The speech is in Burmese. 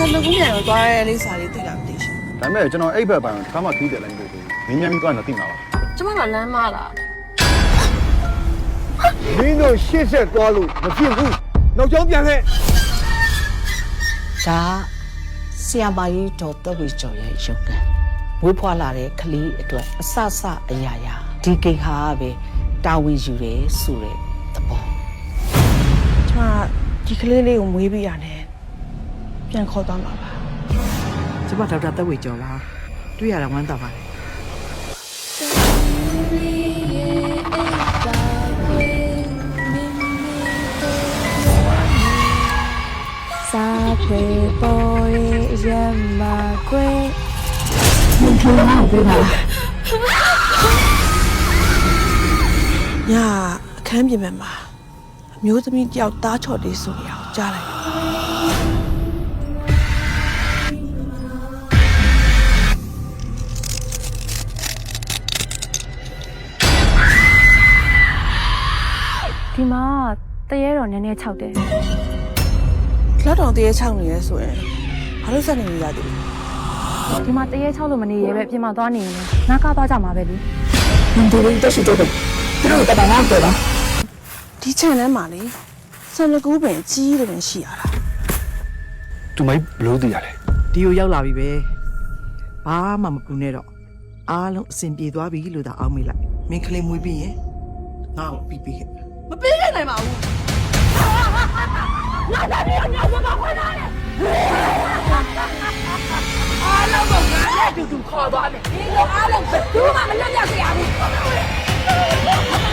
ဆက်လုပ်ပြီးတော့သွားရဲလေးစားလေးသိတာမသိရှင် ဒါပေမဲ့ကျွန်တော်အိတ်ဘက်ပိုင်းကမှထူးတယ်လည်းမဟုတ်ဘူးမင်းများပြီးသွားတော့သိမှာပါ ကျမကလမ်းမလား မင်းတို့ရှေ့ဆက်သွားလို့မဖြစ်ဘူးနောက်ကျောင်းပြန်ခဲ့ ဒါဆီယမကြီးတော်သက်ဝေကျော်ရဲ့ရုပ်ကံဝေးဖွာလာတဲ့ကလေးအတွက်အဆဆအရာရာဒီကိခါကပဲတာဝန်ယူတယ်ဆိုတဲ့သဘော ကျမဒီကလေးလေးကိုမွေးပြီးရတယ်ပြန်ခေါ်သွားမှာပါ ကျမဒေါက်တာသက်ဝေကျော်ပါတွေ့ရတာဝမ်းသာပါတယ် စာပေပေါ်ရမကွယ် ညအခန်းပြင်မှာအမျိုးသမီးတယောက်သားချော်လေးဆိုရအောင်ကြားလိုက် ဒီမှာတရေတော်နည်းနည်းခြောက်တယ် လက်တော်တရေချောင်းနေရဲဆိုရင်ဘာလို့ဆက်နေရသေးလဲ ဒီမှာတရေခြောက်လို့မနေရဲပဲပြင်မှာသွားနေရင်ငါကားသွားကြမှာပဲလေ ဒီချန်ထဲမှာလေဆန်လကူးပင်ကြီးတယ်ပင်ရှိရတာ သူမိုင်းဘလို့သိရလဲ ဒီကိုရောက်လာပြီပဲဘာမှမပူနဲ့တော့အားလုံးအဆင်ပြေသွားပြီလို့သာအောက်မေ့လိုက်မင်းကလေးမွေးပြီးရင်ငါ့ကိုပြီးခဲ့ မပေးနိုင်ပါဘူး တူတူခေါ်သွားမယ်ဒီလိုအားလုံးဘယ်သူမှမလွတ်ရစေရဘူး